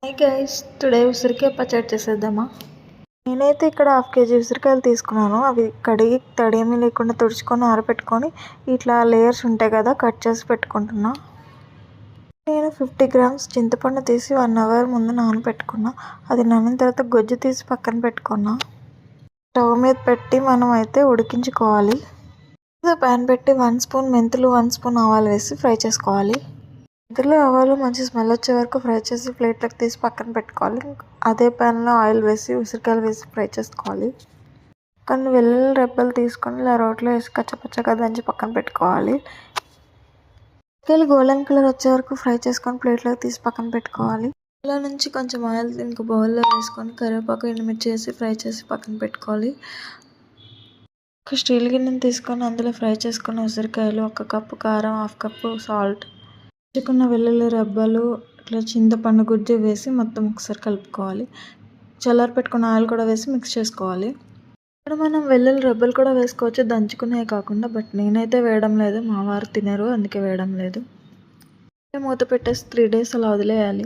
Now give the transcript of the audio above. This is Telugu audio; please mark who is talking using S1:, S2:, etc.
S1: హాయ్ గైస్, టుడే ఉసిరికాయ పచ్చడి చేసేద్దామా. నేనైతే ఇక్కడ 1/2 kg ఉసిరికాయలు తీసుకున్నాను. అవి కడిగి తడేమీ లేకుండా తుడుచుకొని ఆరబెట్టుకొని ఇట్లా లేయర్స్ ఉంటాయి కదా, కట్ చేసి పెట్టుకుంటున్నా. నేను 50 grams చింతపండు తీసి 1 hour ముందు నానబెట్టుకున్నా. అది నానిన తర్వాత గొజ్జు తీసి పక్కన పెట్టుకున్నా. స్టవ్ మీద పెట్టి మనం అయితే ఉడికించుకోవాలి. ప్యాన్ పెట్టి 1 స్పూన్ మెంతులు 1 స్పూన్ ఆవాలు వేసి ఫ్రై చేసుకోవాలి. మెంతులు ఆవాలు మంచి స్మెల్ వచ్చే వరకు ఫ్రై చేసి ప్లేట్లోకి తీసి పక్కన పెట్టుకోవాలి. అదే ప్యాన్లో ఆయిల్ వేసి ఉసిరికాయలు వేసి ఫ్రై చేసుకోవాలి. కొన్ని వెల్లుల్లి రెబ్బలు తీసుకొని ఇలా రోట్లో వేసి కచ్చపచ్చగా దంచి పక్కన పెట్టుకోవాలి. ఉసిరికాయలు గోల్డెన్ కలర్ వచ్చే వరకు ఫ్రై చేసుకొని ప్లేట్లోకి తీసి పక్కన పెట్టుకోవాలి. ఇందులో నుంచి కొంచెం ఆయిల్ ఇంకో బౌల్లో వేసుకొని కరివేపాకు ఎండుమిర్చి వేసి ఫ్రై చేసి పక్కన పెట్టుకోవాలి. ఒక స్టీల్ గిన్నెని తీసుకొని అందులో ఫ్రై చేసుకున్న ఉసిరికాయలు, 1 కప్పు కారం, 1/2 కప్పు సాల్ట్, చుక్కున్న వెల్లుల్లి రెబ్బలు, ఇట్లా చింతపండు గుజ్జు వేసి మొత్తం ఒకసారి కలుపుకోవాలి. చల్లారి పెట్టుకున్న ఆయిల్ కూడా వేసి మిక్స్ చేసుకోవాలి. ఇక్కడ మనం వెల్లుల్లి రెబ్బలు కూడా వేసుకోవచ్చు, దంచుకునే కాకుండా. బట్ నేనైతే వేయడం లేదు, మా వారు తినరు, అందుకే వేయడం లేదు. మూత పెట్టేసి 3 days అలా వదిలేయాలి.